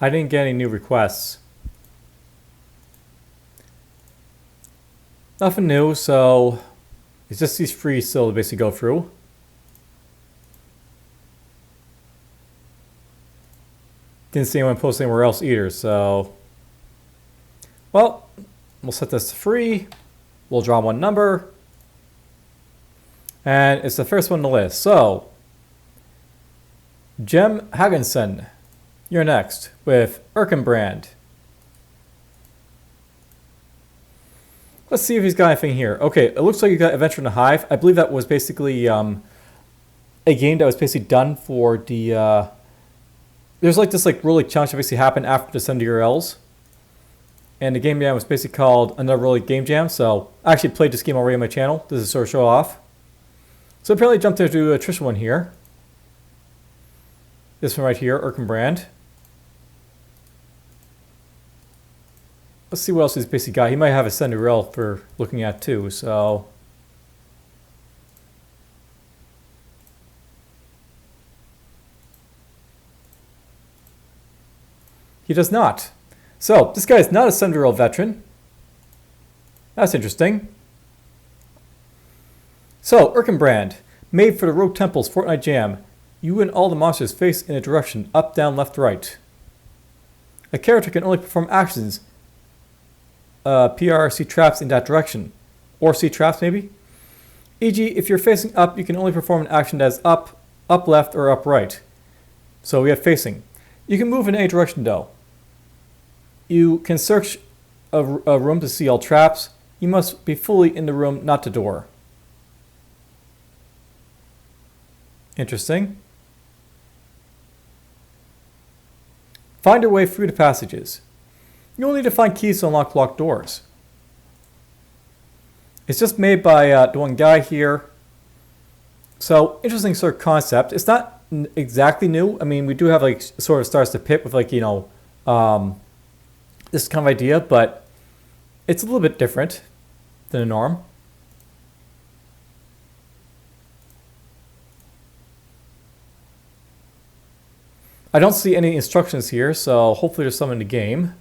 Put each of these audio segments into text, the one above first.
I didn't get any new requests. Nothing new, so it's just these free still to basically go through. Didn't see anyone post anywhere else either, so... Well, we'll set this to free. We'll draw one number. And it's the first one on the list. So, Jem Hagensen, you're next with Erkenbrand. Let's see if he's got anything here. Okay, it looks like you got Adventure in the Hive. I believe that was basically a game that was basically done for the... there's like this Roguelike challenge that basically happened after the Send URLs. And the game jam was basically called Another Roguelike Game Jam. So I actually played this game already on my channel. This is sort of show off. So apparently jumped into a Trisha one here. This one right here, Erkenbrand. Let's see what else he's basically got. He might have a send URL for looking at too, so... He does not. So, this guy is not a send URL veteran. That's interesting. So, Erkenbrand, made for the Roguetemple's Fortnight Jam. You and all the monsters face in a direction, up, down, left, right. A character can only perform actions PR, see traps in that direction. Or see traps, maybe? E.g., if you're facing up, you can only perform an action that is up, up left, or up right. So we have facing. You can move in any direction, though. You can search a room to see all traps. You must be fully in the room, not the door. Interesting. Find your way through the passages. You will need to find keys to unlock locked doors. It's just made by the one guy here. So, interesting sort of concept. It's not exactly new. I mean, we do have like sort of Stars to Pit with like, you know, this kind of idea, but it's a little bit different than the norm. I don't see any instructions here, so hopefully there's some in the game.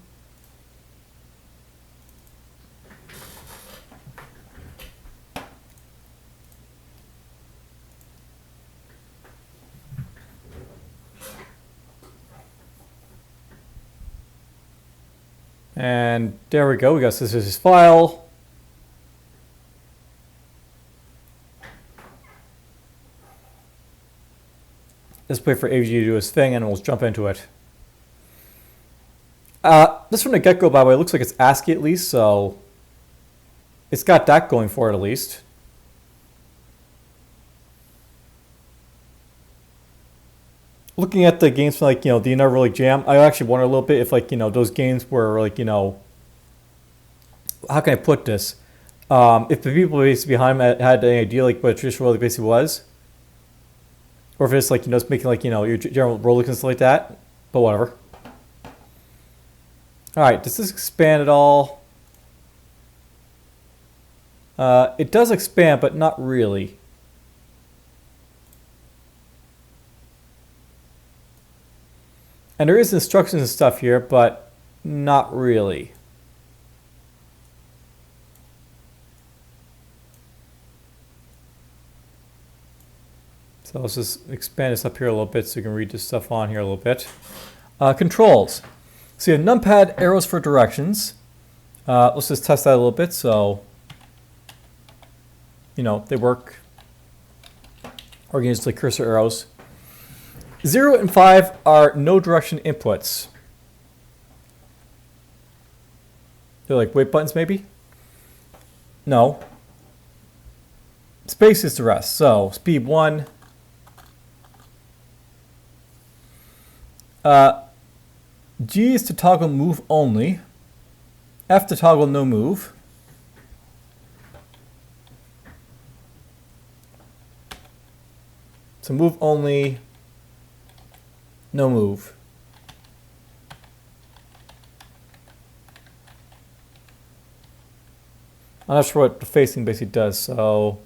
And there we go. We got this is his file. Let's wait for AVG to do his thing and we'll jump into it. This from the get-go, by the way, looks like it's ASCII at least, so it's got that going for it at least. Looking at the games from like, you know, the Another Roguelike Jam, I actually wonder a little bit if like, you know, those games were like, you know, how can I put this? If the people basically behind them had any idea like what a traditional roguelike basically was. Or if it's like, you know, it's making like, you know, your general roguelike and stuff like that. But whatever. Alright, does this expand at all? It does expand, but not really. And there is instructions and stuff here, but not really. So let's just expand this up here a little bit so you can read this stuff on here a little bit. Controls. So you have numpad, arrows for directions. Let's just test that a little bit so, you know, they work. Or you can use the cursor arrows. 0 and 5 are no direction inputs. They're like wait buttons maybe? No. Space is the rest. So speed 1. G is to toggle move only. F to toggle no move. So move only, no move. I'm not sure what the facing basically does, so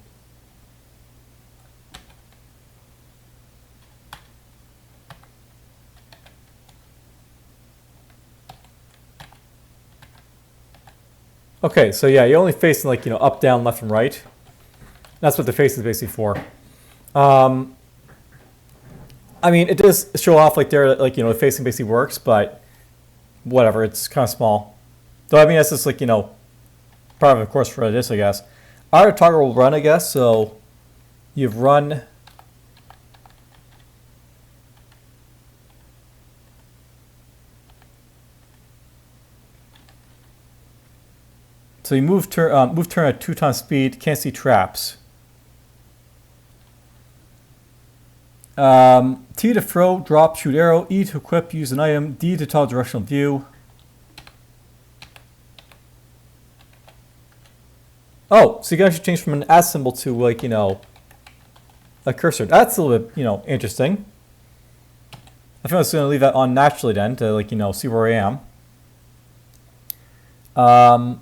Okay, so yeah, you're only facing like, up, down, left, and right. That's what the face is basically for. I mean, it does show off like there, like, the facing basically works, but whatever, it's kind of small. Though, I mean, that's just like, part of course for this, I guess. Our toggle will run, I guess, so you've run. So you move turn at 2 times speed, can't see traps. T to throw, drop, shoot arrow, E to equip, use an item, D to toggle directional view. Oh, so you can actually change from an S symbol to like, a cursor. That's a little bit, interesting. I think I was going to leave that on naturally then to like, see where I am.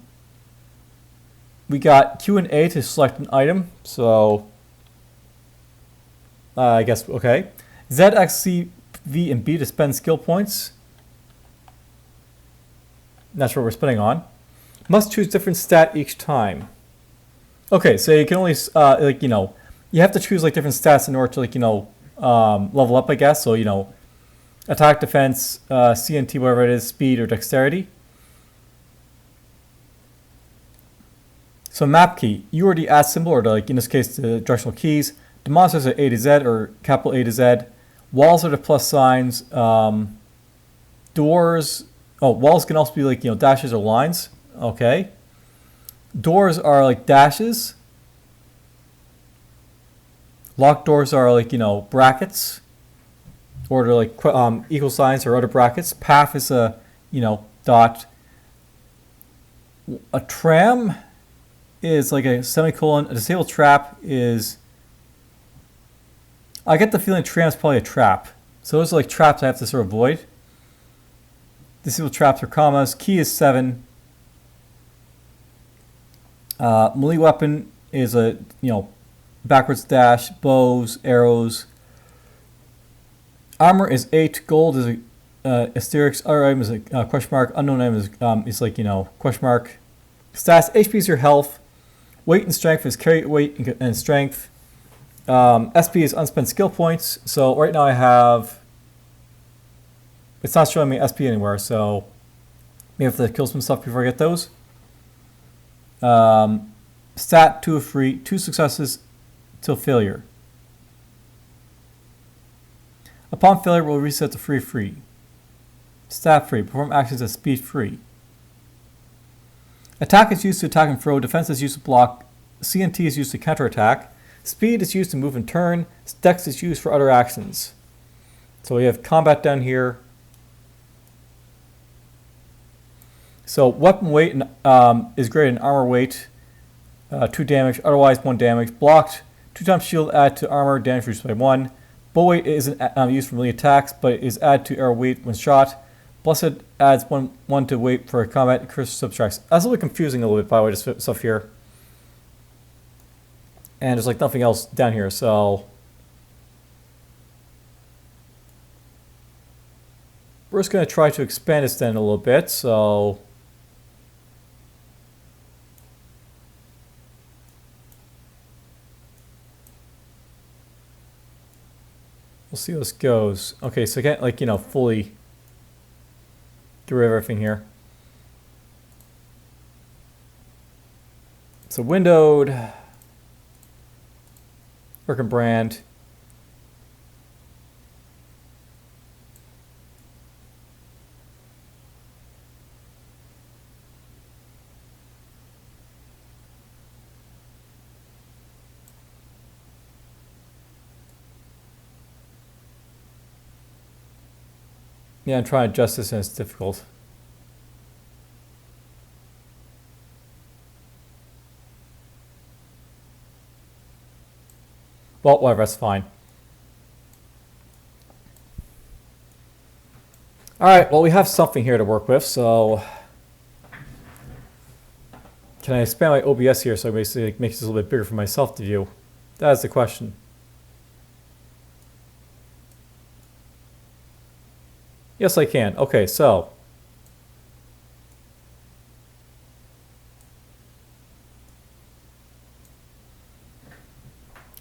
We got Q and A to select an item. So I guess, okay. Z, X, C, V, and B to spend skill points. That's what we're spending on. Must choose different stat each time. Okay, so you can only, like, you have to choose like different stats in order to like, level up, I guess. So, attack, defense, CNT, whatever it is, speed, or dexterity. So map key, you already add symbol, or like in this case the directional keys. The monsters are A to Z or capital A to Z. Walls are the plus signs. Doors, walls can also be like, dashes or lines. Okay. Doors are like dashes. Locked doors are like, brackets. Or they're like equal signs or other brackets. Path is a, dot. A tram is like a semicolon. A disabled trap is, I get the feeling tram is probably a trap. So those are like traps I have to sort of avoid. Disabled traps are commas. Key is 7. Melee weapon is a, backwards dash, bows, arrows. Armor is 8. Gold is a asterisk. Other item is a question mark. Unknown item is like, question mark. Stats, HP is your health. Weight and strength is carry weight and strength. SP is unspent skill points. So right now I have, it's not showing me SP anywhere, so maybe I have to kill some stuff before I get those. Stat 2 of 3, 2 successes till failure. Upon failure, we'll reset to free. Stat free. Perform actions at speed free. Attack is used to attack and throw. Defense is used to block. CNT is used to counterattack. Speed is used to move and turn. Dex is used for other actions. So we have combat down here. So weapon weight is greater than armor weight. 2 damage. Otherwise 1 damage. Blocked. 2 times shield add to armor. Damage reduced by 1. Bow weight isn't used for melee attacks, but it is added to arrow weight when shot. Blessed adds 1 to weight for combat. Cursor subtracts. That's a little confusing a little bit, by the way, this stuff here. And there's like nothing else down here, so we're just going to try to expand this then a little bit. So we'll see how this goes. Okay, so I can't like, fully through everything here. So windowed, Erkenbrand. Yeah, I'm trying to adjust this and it's difficult. Well, whatever, that's fine. Alright, well we have something here to work with, so can I expand my OBS here so I basically make this a little bit bigger for myself to view? That is the question. Yes, I can. Okay, so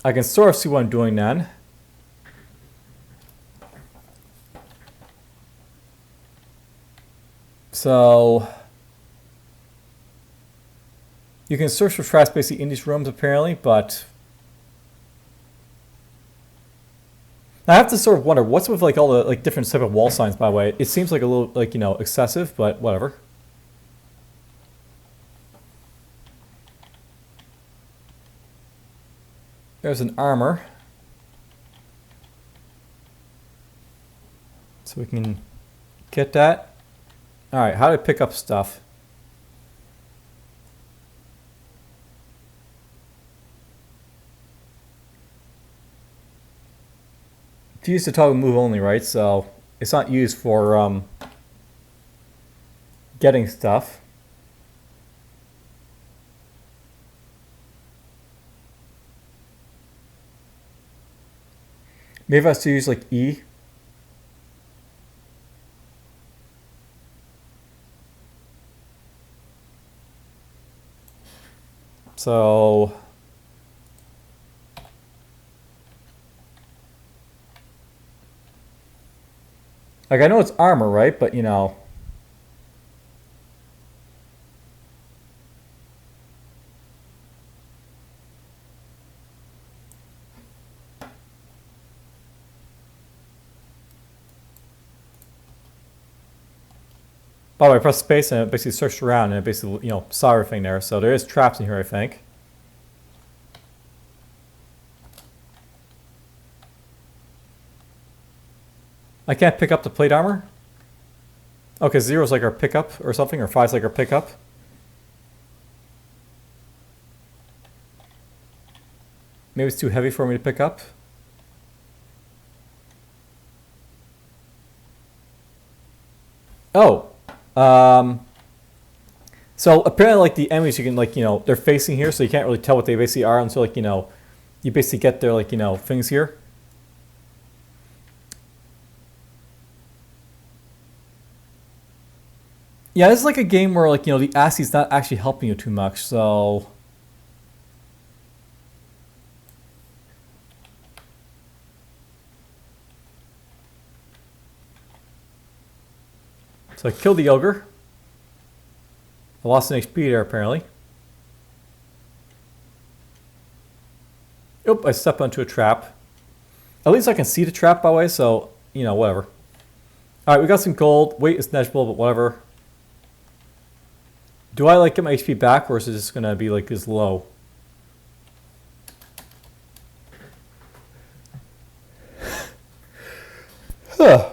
I can sort of see what I'm doing then. So you can search for traps basically in these rooms apparently, but I have to sort of wonder what's with like all the like different type of wall signs. By the way, it seems like a little like excessive, but whatever. There's an armor, so we can get that. All right, how do I pick up stuff? It's used to toggle move only, right? So it's not used for getting stuff. Maybe I have to use like E. So like I know it's armor, right? But by the way, I pressed space and it basically searched around and it basically, saw everything there. So there is traps in here, I think. I can't pick up the plate armor? Okay, 0 is like our pickup or something, or 5 is like our pickup. Maybe it's too heavy for me to pick up. Oh. So apparently like the enemies you can like, they're facing here, so you can't really tell what they basically are until like, you basically get their like, things here. Yeah, this is like a game where like, the ASCII is not actually helping you too much, so I killed the ogre. I lost an HP there apparently. Oop, I stepped onto a trap. At least I can see the trap by the way, so, whatever. Alright, we got some gold. Weight is negligible, but whatever. Do I like get my HP back, or is it just going to be like this low? Huh.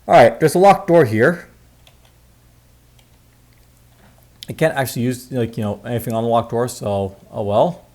Alright, there's a locked door here. I can't actually use like, anything on the locked door, so oh well.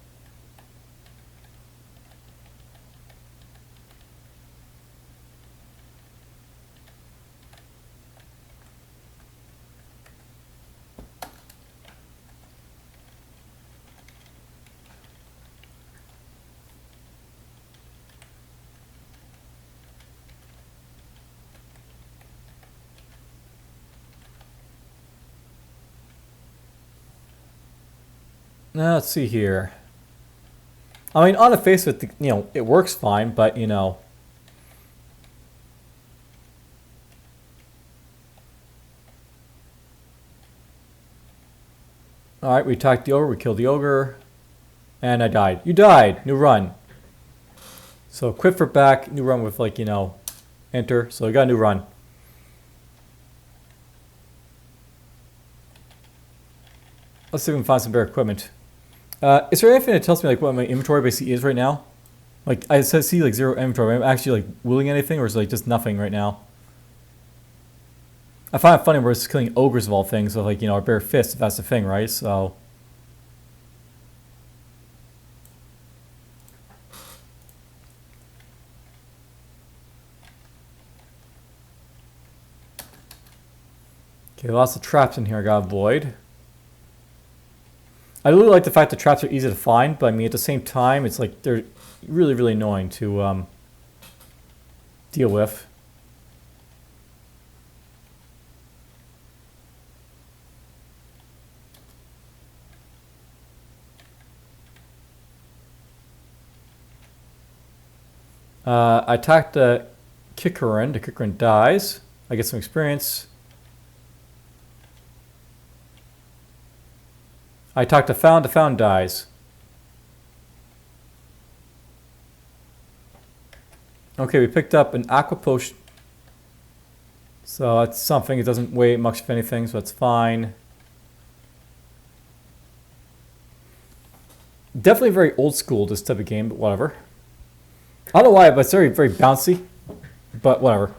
Now, let's see here. I mean, on the face of it, it works fine, but, Alright, we attacked the ogre, we killed the ogre, and I died. You died! New run. So, quit for back, new run with, like, enter. So, we got a new run. Let's see if we can find some better equipment. Is there anything that tells me like what my inventory basically is right now? Like I see like 0 inventory. Am I actually like wielding anything, or is it like just nothing right now? I find it funny we're just killing ogres of all things with like our bare fists, if that's the thing, right? So okay, lots of traps in here I gotta avoid. I really like the fact that traps are easy to find, but I mean at the same time, it's like they're really, really annoying to deal with. I attack the Kikarin. The Kikarin dies. I get some experience. I attack the Found. The Found dies. Okay, we picked up an Aqua Potion. So that's something. It doesn't weigh much of anything, so that's fine. Definitely very old school, this type of game, but whatever. I don't know why, but it's very, very bouncy. But whatever.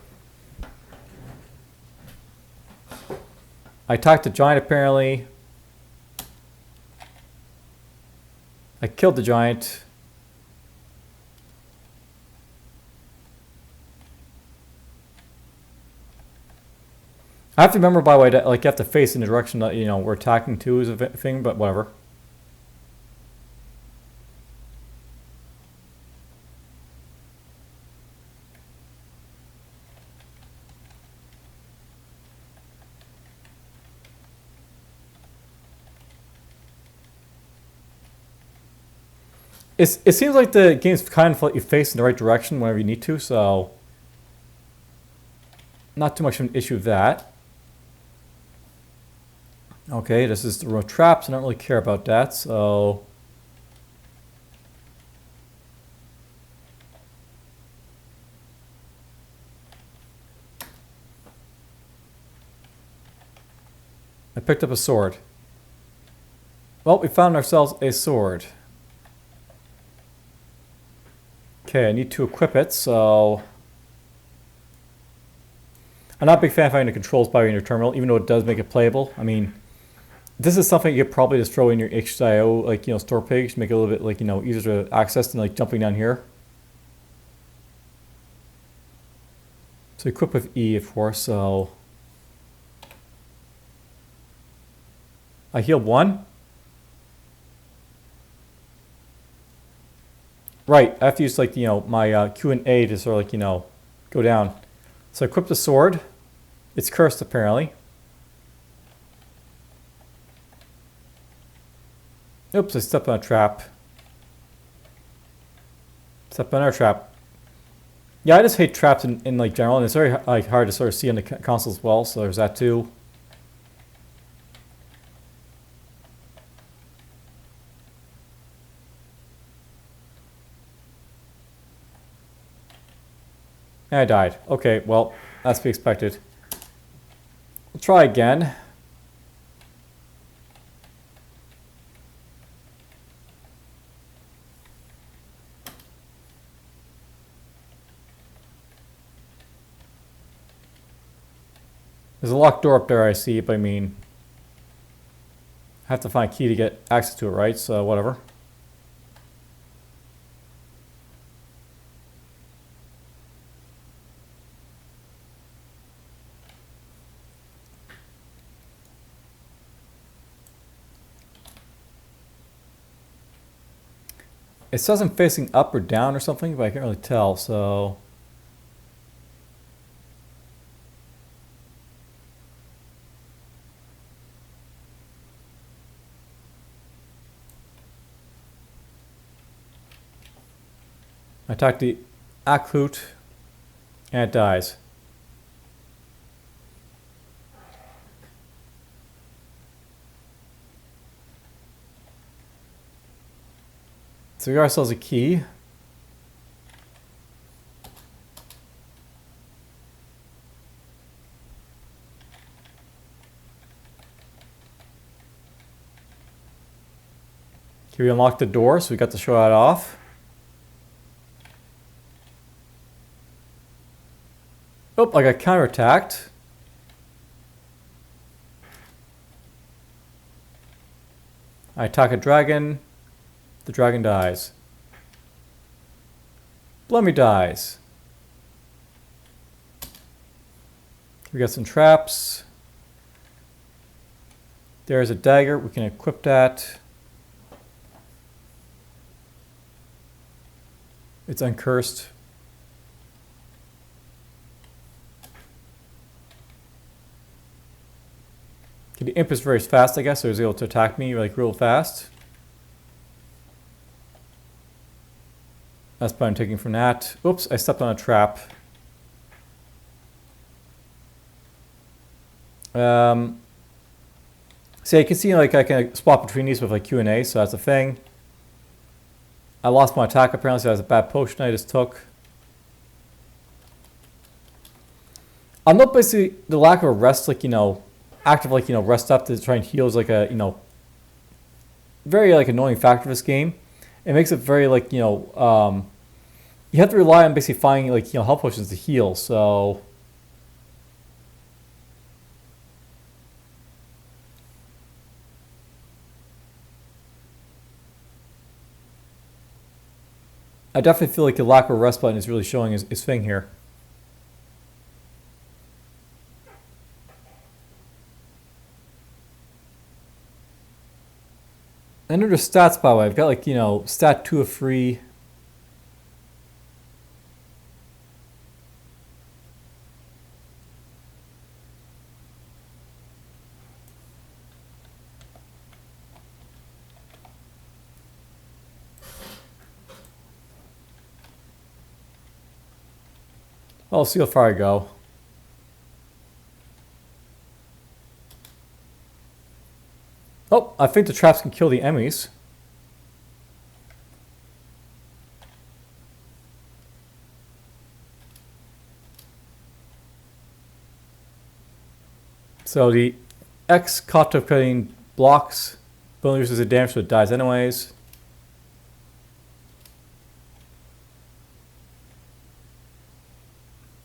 I attacked the giant, apparently. I killed the giant. I have to remember, by the way, that like you have to face in the direction that, you know, we're attacking to is a thing, but whatever. It seems like the game's kind of let you face in the right direction whenever you need to, so not too much of an issue with that. Okay, this is the row of traps. I don't really care about that, so I picked up a sword. Well, we found ourselves a sword. Okay, I need to equip it, so I'm not a big fan of having the controls by in your terminal, even though it does make it playable. I mean, this is something you could probably just throw in your HIO, like, you know, store page to make it a little bit, like, you know, easier to access than like jumping down here. So equip with E, of course, so I healed one. Right, I have to use, like, you know, my Q and A to sort of, like, you know, go down. So I equip the sword. It's cursed, apparently. Oops, I stepped on a trap. Stepped on our trap. Yeah, I just hate traps in like general, and it's very like hard to sort of see on the console as well, so there's that too. And I died. Okay, well, that's to be expected. We'll try again. There's a locked door up there, I see, but I mean, I have to find a key to get access to it, right? So whatever. It says I'm facing up or down or something, but I can't really tell, so I attack the Aklut and it dies. So we got ourselves a key. Okay, we unlocked the door, so we got to show that off. Oh, I got counterattacked. I attack a dragon. The dragon dies. Blummy dies. We got some traps. There's a dagger. We can equip that. It's uncursed. The imp is very fast, I guess, so he's able to attack me like real fast. That's what I'm taking from that. Oops, I stepped on a trap. So you can see like I can swap between these with like Q&A, so that's a thing. I lost my attack apparently, so that's a bad potion I just took. I'll note basically the lack of a rest, like, you know, active, like, you know, rest up to try and heal is like a, you know, very like annoying factor of this game. It makes it very like, you know, you have to rely on basically finding like, you know, health potions to heal, so. I definitely feel like the lack of a rest button is really showing his thing here. And under stats, by the way, I've got like, you know, stat 2 of 3. Well, I'll see how far I go. Oh, I think the traps can kill the enemies. So the X cost of cutting blocks only uses the damage, so it dies anyways.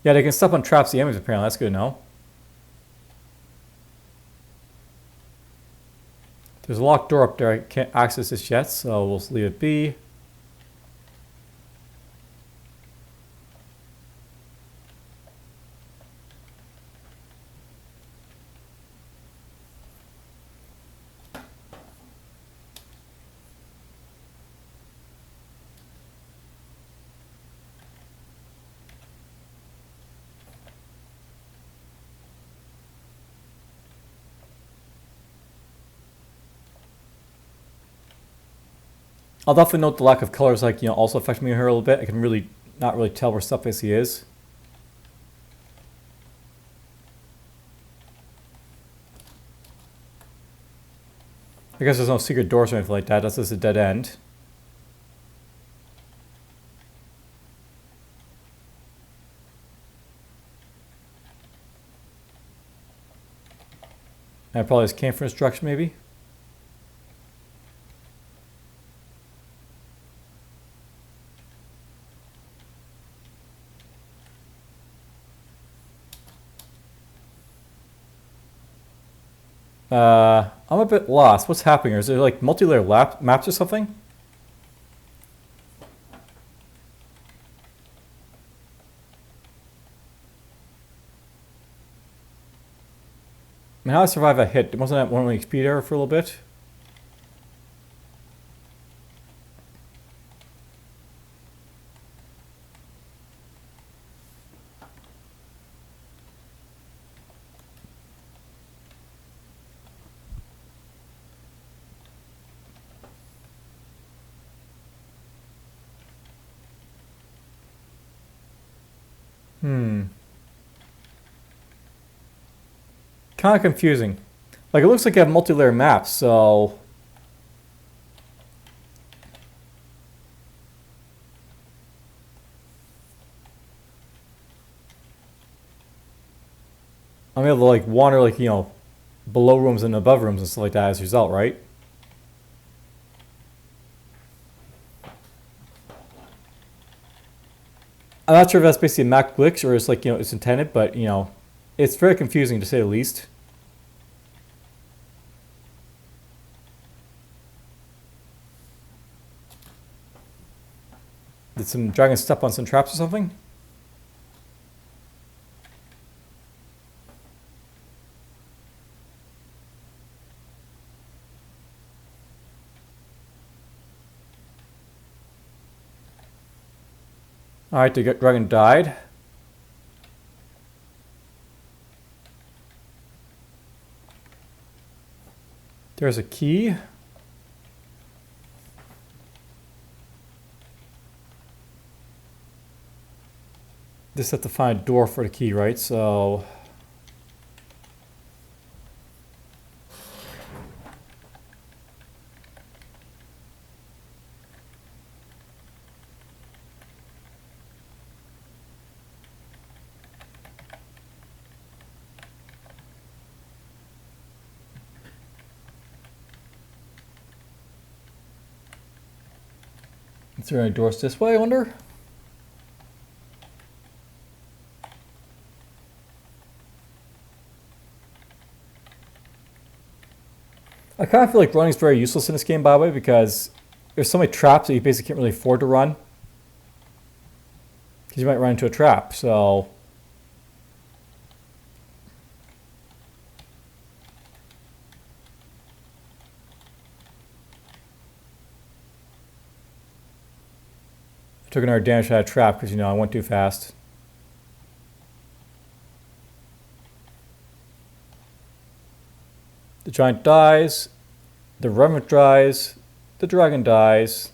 Yeah, they can step on traps the enemies apparently. That's good to know. There's a locked door up there. I can't access this yet, so we'll leave it be. I'll definitely note the lack of colors, like, you know, also affecting me here a little bit. I can really not really tell where stuff basically is. I guess there's no secret doors or anything like that. That's just a dead end. And I probably just came for instruction, maybe. I'm a bit lost. What's happening? Is there like multi-layer maps or something? I mean, how did I survive a hit? Wasn't that one XP there for a little bit? Kind of confusing. Like, it looks like you have multi-layer maps, so... I'm able to, like, wander, like, you know, below rooms and above rooms and stuff like that as a result, right? I'm not sure if that's basically a map glitch or it's like, you know, it's intended, but, you know, it's very confusing to say the least. Did some dragons step on some traps or something? Alright, the dragon died. There's a key. Just have to find a door for the key, right? So is there any doors this way, I wonder? I kind of feel like running is very useless in this game, by the way, because there's so many traps that you basically can't really afford to run. Because you might run into a trap, so... I took another damage out of trap because, you know, I went too fast. The giant dies. The remnant dies. The dragon dies.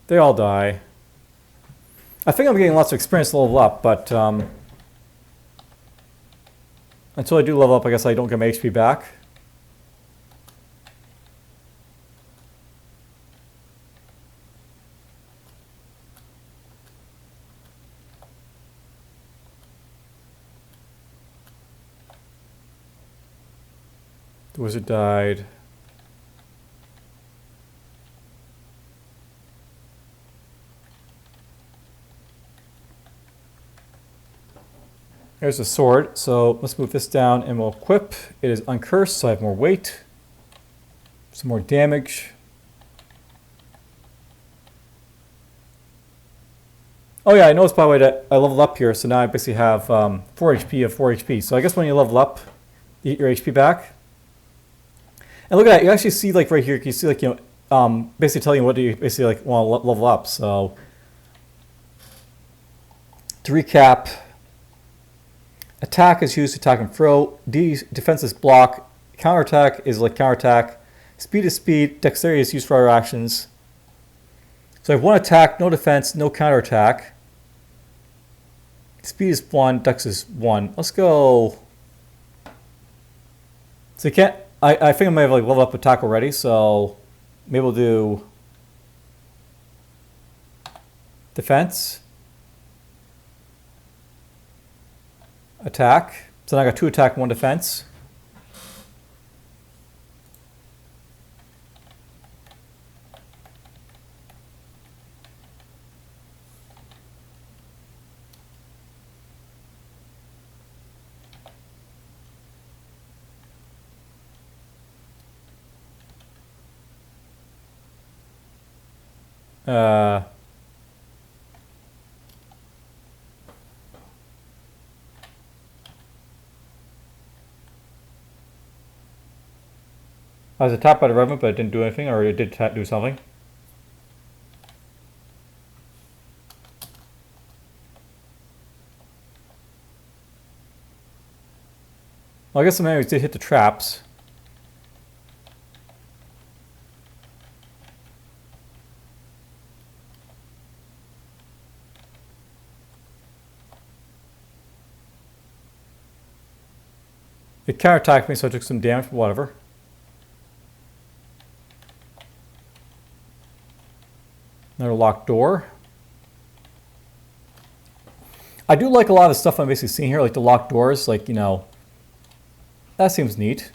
They all die. I think I'm getting lots of experience to level up, but until I do level up, I guess I don't get my HP back. The wizard died. There's a sword, so let's move this down and we'll equip. It is uncursed, so I have more weight. Some more damage. Oh yeah, I noticed by the way that I leveled up here, so now I basically have 4 HP of 4 HP. So I guess when you level up, you get your HP back. And look at that, you actually see like right here, you see like, you know, basically telling you what do you basically like want to level up. So to recap, attack is used to attack and throw, defense is block, counterattack is like counterattack, speed is speed, dexterity is used for other actions. So I have 1 attack, no defense, no counterattack. Speed is 1, dex is 1. Let's go. So you can't, I think I might have like leveled up attack already, so maybe we'll do defense, attack. So now I got 2 attack, 1 defense. I was attacked by the revenant, but it didn't do anything, or it did do something. Well, I guess some enemies did hit the traps. It counterattacked me, so I took some damage, but whatever. Another locked door. I do like a lot of the stuff I'm basically seeing here, like the locked doors, like, you know, that seems neat.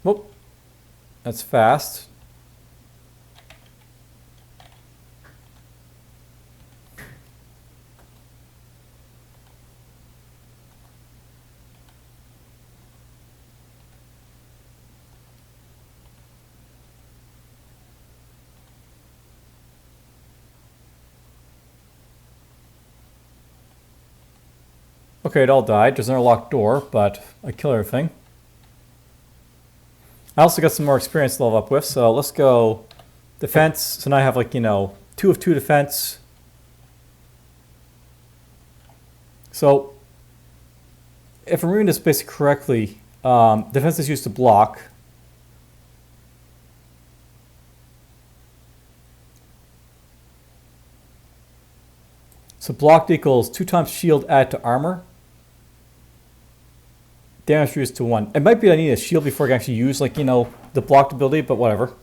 Whoop. That's fast. Okay, it all died. There's another locked door, but I kill everything. I also got some more experience to level up with, so let's go defense. So now I have like, you know, 2 of 2 defense. So if I'm reading this basically correctly, Defense is used to block. So blocked equals 2 times shield added to armor. Damage reduced to 1. It might be that I need a shield before I can actually use, like, you know, the blocked ability, but whatever.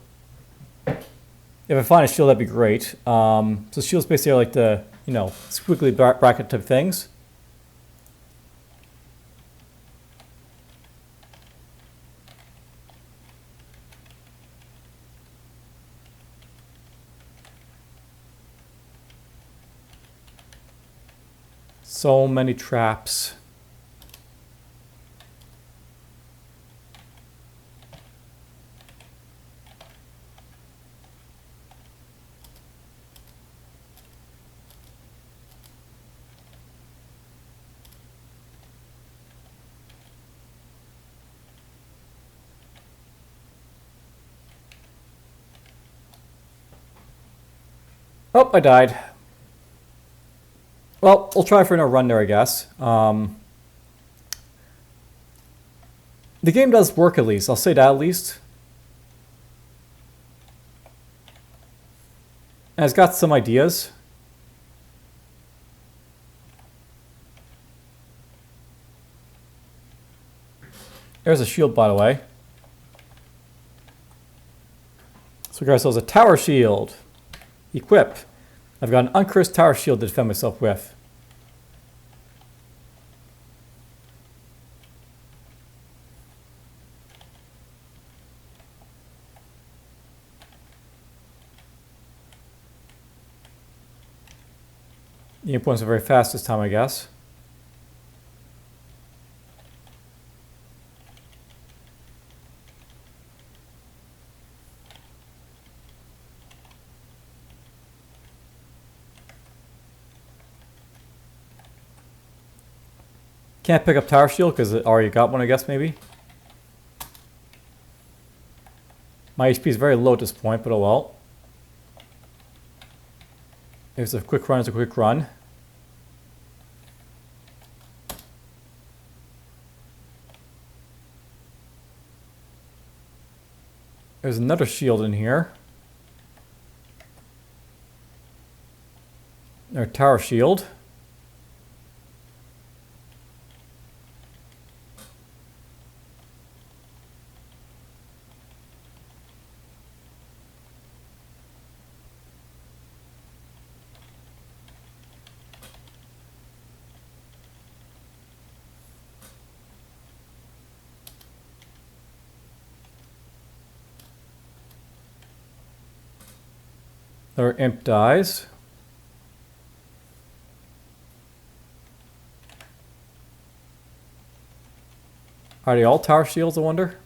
If I find a shield, that'd be great. So shields basically are like the, you know, squiggly bracket type things. So many traps. Oh, I died. Well, we'll try for another run there, I guess. The game does work at least. I'll say that at least. And it's got some ideas. There's a shield, by the way. So we got ourselves a tower shield. Equip. I've got an uncursed tower shield to defend myself with. The points are very fast this time, I guess. Can't pick up tower shield because it already got one, I guess, maybe. My HP is very low at this point, but oh well. If it's a quick run, it's a quick run. There's another shield in here. There's a tower shield. Their imp dies. Are they all tower shields, I wonder?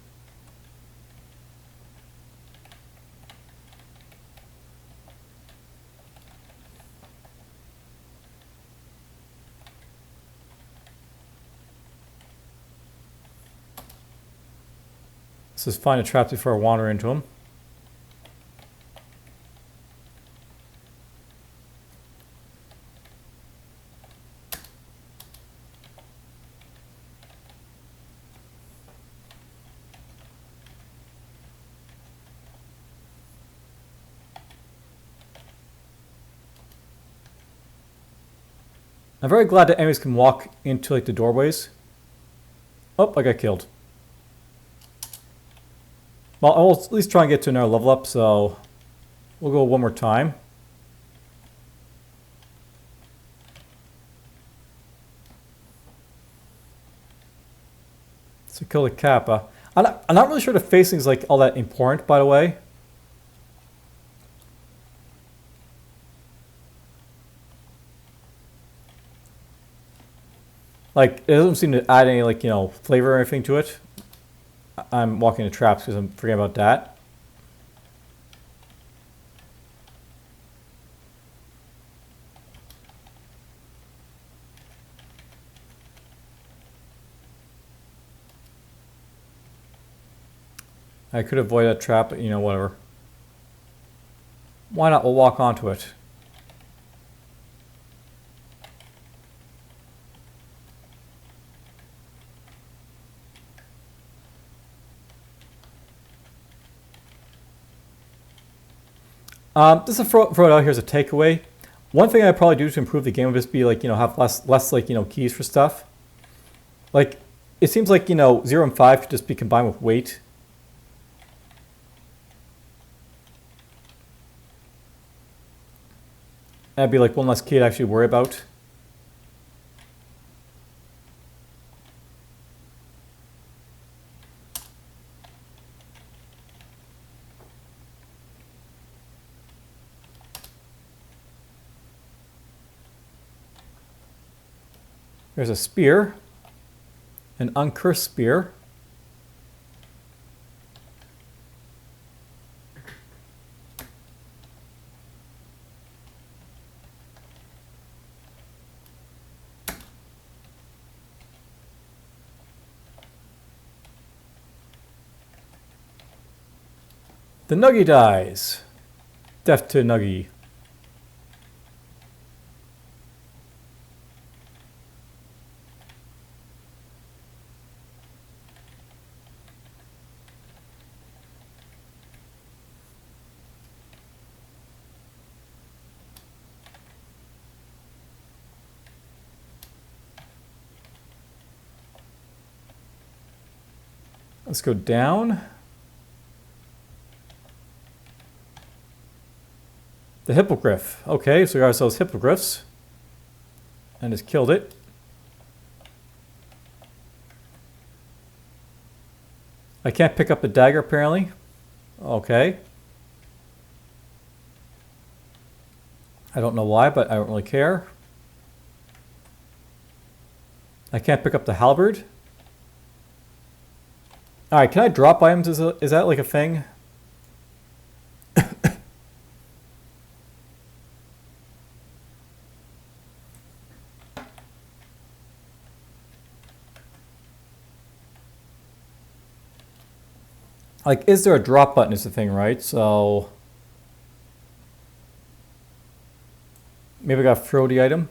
Let's just find a trap before I wander into them. I'm very glad that enemies can walk into like the doorways. Oh, I got killed. Well, I'll at least try and get to another level up, so we'll go one more time. So kill the Kappa. I'm not really sure the facing is like all that important, by the way. Like, it doesn't seem to add any, like, you know, flavor or anything to it. I'm walking into traps because I'm forgetting about that. I could avoid that trap, but, you know, whatever. Why not? We'll walk onto it. Just to throw it out here as a takeaway. One thing I'd probably do to improve the game would just be like, have less like, keys for stuff. Like, it seems like, 0 and 5 could just be combined with weight. That'd be like one less key to actually worry about. There's a spear, an uncursed spear. The Nuggy dies. Death to Nuggy. Let's go down. The hippogriff. Okay, so we got ourselves hippogriffs. And just killed it. I can't pick up the dagger apparently. Okay. I don't know why, but I don't really care. I can't pick up the halberd. Alright, can I drop items? Is that like a thing? Like, is there a drop button is the thing, right? So maybe I gotta throw the item.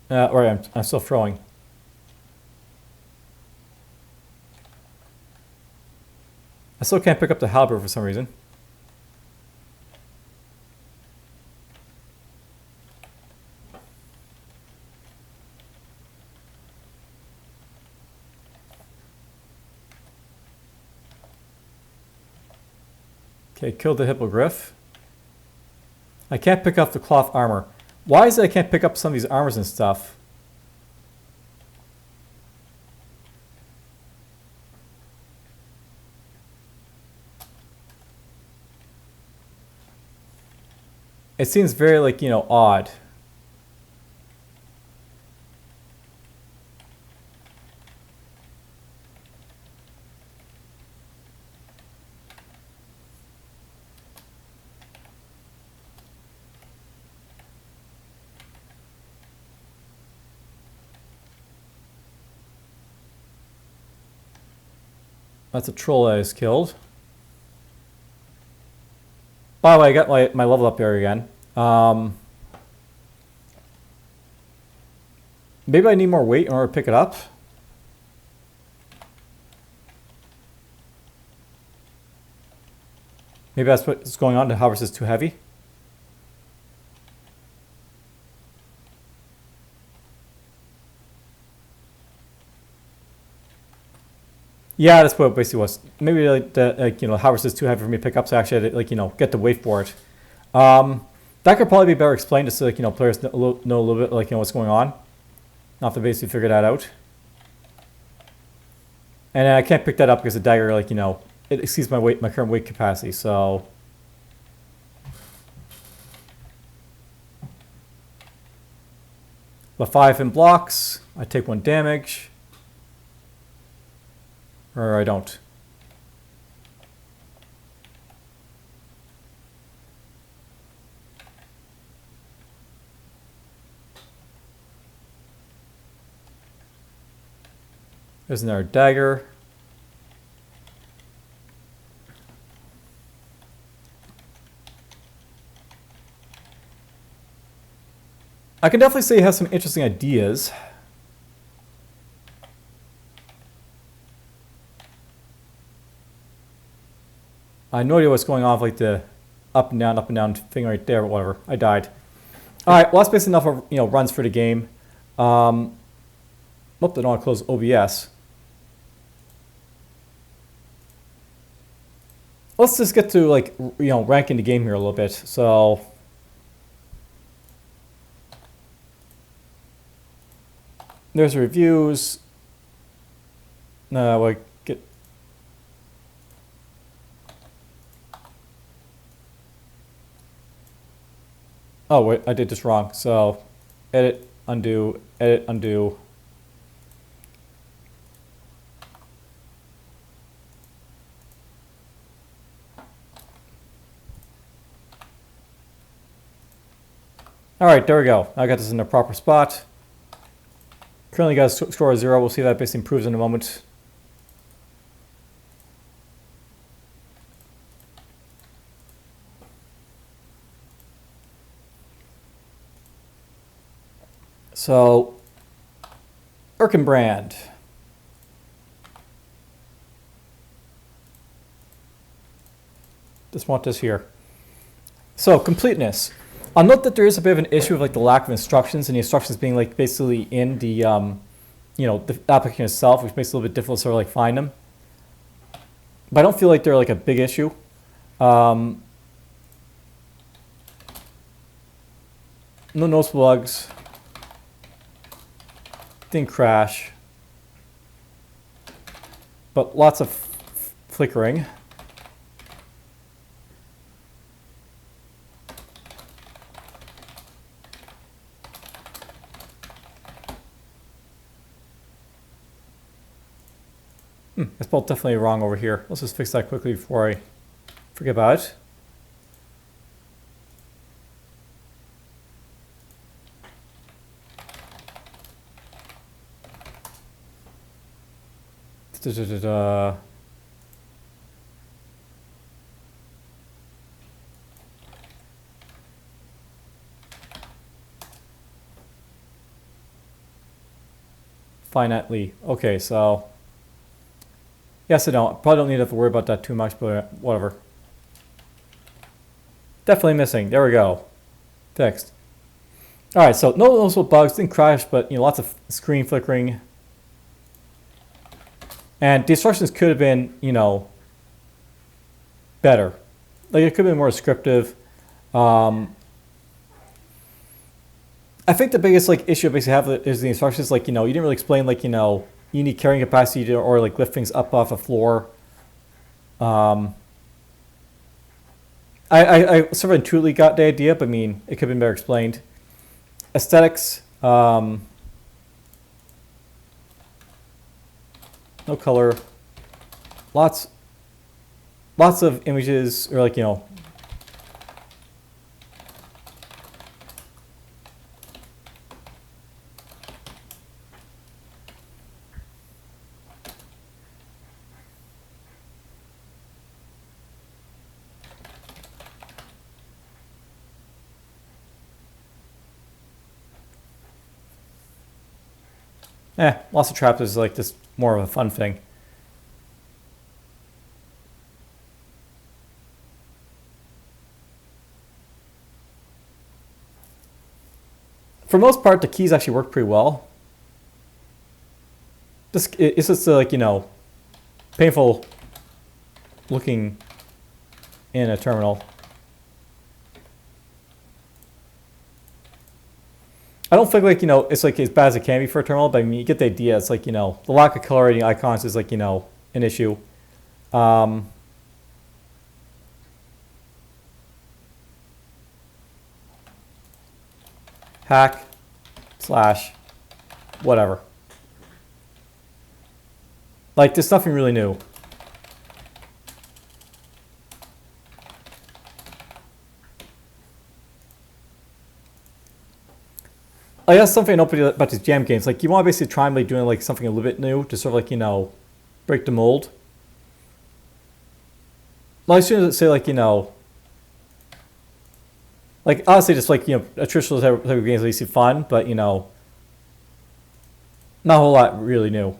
Right, I'm still throwing. I still can't pick up the halberd for some reason. Okay, killed the hippogriff. I can't pick up the cloth armor. Why is it I can't pick up some of these armors and stuff? It seems very, like, odd. That's a troll that is killed. By the way, I got my level up there again. Maybe I need more weight in order to pick it up. Maybe that's what's going on. The harvest is too heavy. Yeah, that's what it basically was. Maybe like the harvest is too heavy for me to pick up, so actually I had to, get the weight for it. That could probably be better explained just so players know a little bit what's going on. Not have to basically figure that out. And I can't pick that up because the dagger it exceeds my current weight capacity. So but 5 in blocks. I take 1 damage. Or I don't. There's another dagger. I can definitely say it has some interesting ideas. I have no idea what's going on with like the up and down thing right there, but whatever. I died. All right, well, that's basically enough of, runs for the game. Nope, I don't want to close OBS. Let's just get to like, ranking the game here a little bit. So there's reviews. No, get. Oh wait, I did this wrong. So edit, undo, edit, undo. All right, there we go. I got this in the proper spot. Currently got a score of 0. We'll see if that basically improves in a moment. So, Erkenbrand. Just want this here. So, completeness. I'll note that there is a bit of an issue with like the lack of instructions, and the instructions being like basically in the, the application itself, which makes it a little bit difficult to sort of like find them. But I don't feel like they're like a big issue. No noticeable bugs. Didn't crash. But lots of flickering. I spelled definitely wrong over here. Let's just fix that quickly before I forget about it. Finitely. Okay, so yes, I don't. Probably don't need to have to worry about that too much, but whatever. Definitely missing. There we go. Fixed. All right, so no noticeable bugs. Didn't crash, but lots of screen flickering. And the instructions could have been, better. Like it could have been more descriptive. I think the biggest issue I basically have is the instructions. You didn't really explain you need carrying capacity to, or lift things up off a floor. I sort of intuitively got the idea, but it could have been better explained. Aesthetics. No color. Lots of images, or lots of traps is just more of a fun thing. For the most part, the keys actually work pretty well. It's just painful looking in a terminal. I don't think it's as bad as it can be for a terminal, but you get the idea. It's the lack of colorating icons is an issue. Hack / whatever. There's nothing really new. That's something I know about these jam games. You want to basically try and doing something a little bit new to sort of break the mold. As soon as it say Like, honestly, just like, a traditional type of games that you see fun, but, not a whole lot really new.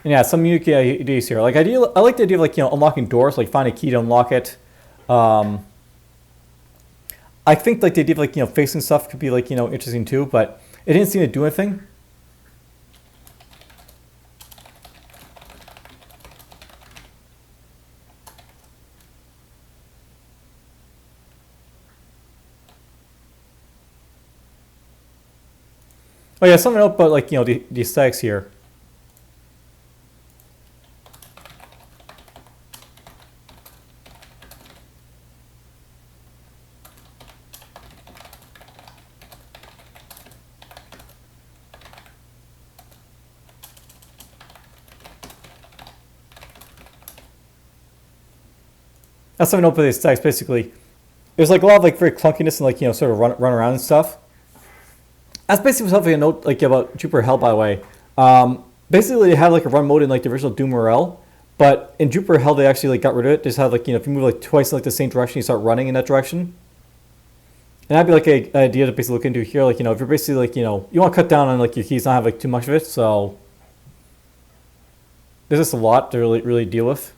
And yeah, some unique ideas here. Like, I like the idea of, like, unlocking doors, like, find a key to unlock it. Um, I think, like, the idea of, like, facing stuff could be, like, interesting too, but it didn't seem to do anything. Oh yeah, something else about, like, the aesthetics here. That's something else about the aesthetics. Basically, there's like a lot of like very clunkiness and like sort of run around and stuff. That's basically something I note like about Jupiter Hell, by the way. Basically, they had like a run mode in like the original Doom Morel, but in Jupiter Hell they actually like got rid of it. They just had like if you move like twice in like the same direction, you start running in that direction. And that'd be like an idea to basically look into here. Like if you're basically like you want to cut down on like your keys, not have like too much of it. So there's just a lot to really deal with.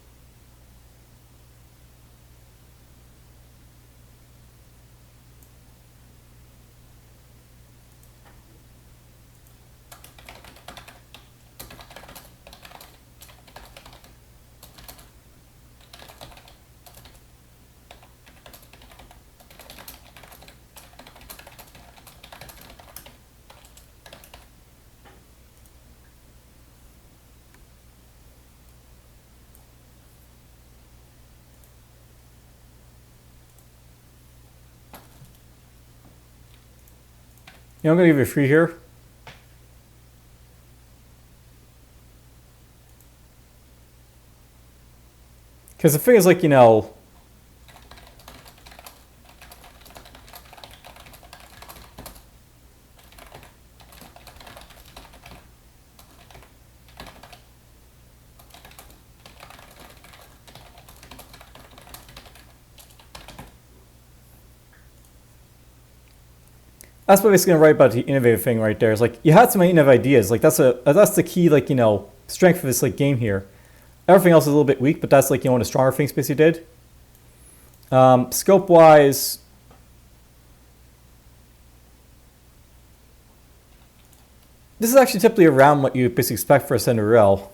I'm gonna give you a free here. Because the thing is, like, that's what basically gonna write about the innovative thing right there. Is like you had so many innovative ideas. Like that's the key, like strength of this like game here. Everything else is a little bit weak, but that's like one of the stronger things basically did. Scope wise, this is actually typically around what you basically expect for a Cinderella.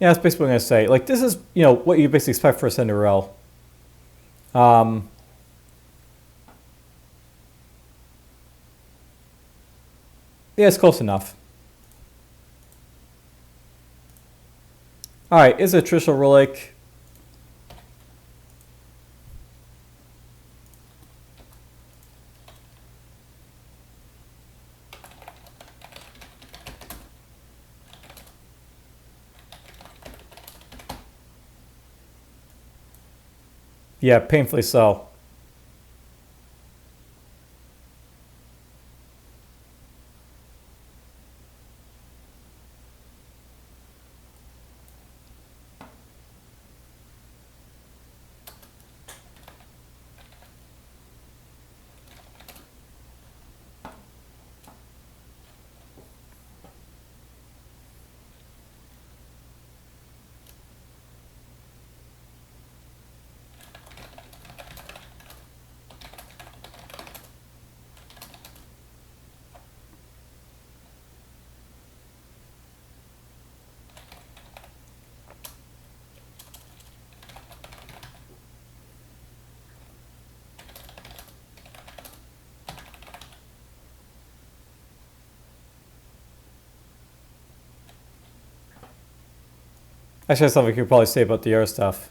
Yeah, that's basically what I'm gonna say. Like this is what you basically expect for a Cinderella. Um, yeah, it's close enough. All right, is it a traditional Roguelike? Yeah, painfully so. Actually, that's something we could probably say about the air stuff.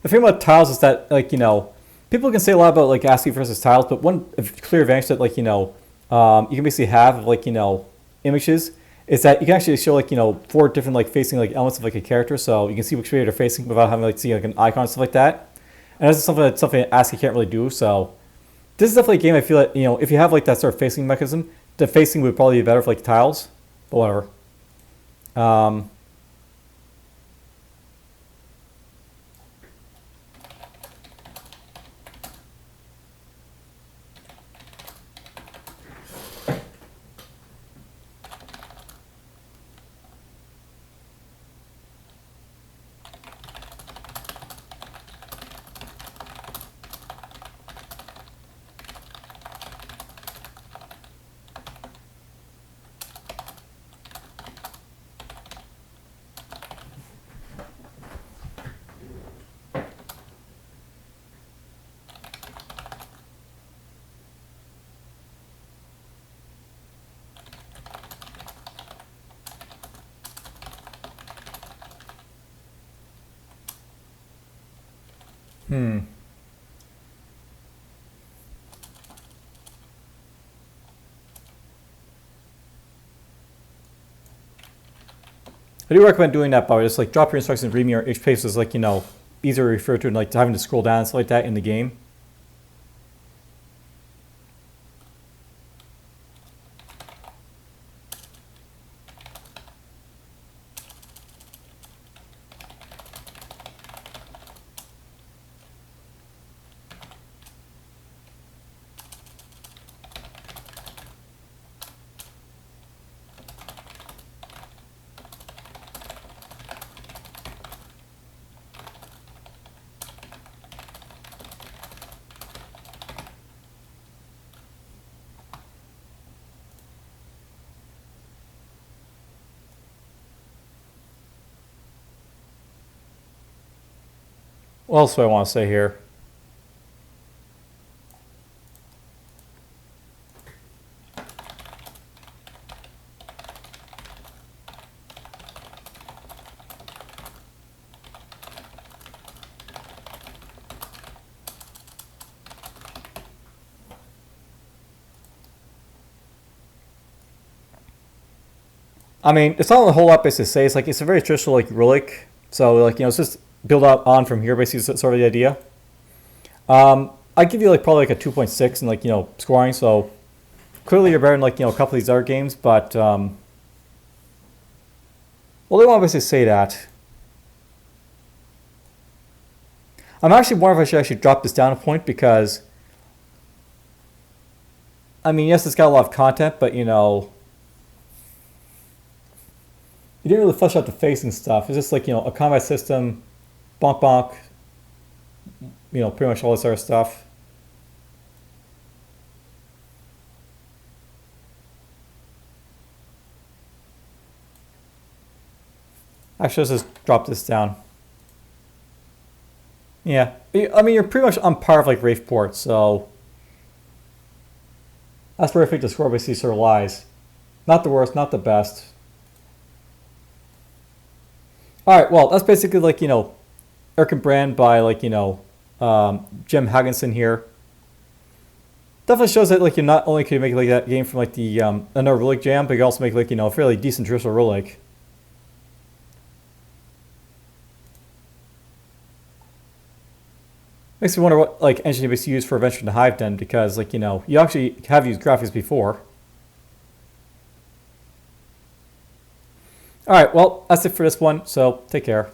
The thing about tiles is that, like, you know, people can say a lot about, like, ASCII versus tiles, but one clear advantage that, like, you know, you can basically have of, like, you know, images is that you can actually show, like, you know, 4 different, like, facing, like, elements of, like, a character, so you can see which way they're facing without having, like, see, like, an icon and stuff like that. And that's something that ASCII can't really do, so this is definitely a game I feel like, you know, if you have, like, that sort of facing mechanism, the facing would probably be better for, like, tiles, but whatever. I do recommend doing that, by the way. Just, like, drop your instructions, read me, or each page is, like, you know, easier to refer to, and, like, having to scroll down and stuff like that in the game. What else do I want to say here? I mean, it's not a whole lot basically to say. It's like, it's a very traditional, like, Roguelike. So, like, you know, it's just build up on from here, basically, is sort of the idea. I give you, like, probably, like, a 2.6 in, like, you know, scoring. So clearly you're better than, like, you know, a couple of these other games, but well, they want to basically say that. I'm actually wondering if I should actually drop this down a point, because I mean, yes, it's got a lot of content, but, you know, you didn't really flesh out the face and stuff. It's just, like, you know, a combat system, bonk bonk, you know, pretty much all this other stuff. Actually, let's just drop this down. Yeah, I mean, you're pretty much on par with, like, Wraithport, so that's where I think the score basically sort of lies. Not the worst, not the best. Alright, well, that's basically, like, you know, Erkenbrand by, like, you know, Jim Hagginson here. Definitely shows that, like, you not only can you make, like, that game from, like, the another Roguelike jam, but you can also make, like, you know, a fairly decent traditional Roguelike. Makes me wonder what, like, engine you basically use for Adventure in the Hive then, because, like, you know, you actually have used graphics before. Alright, well, that's it for this one, so take care.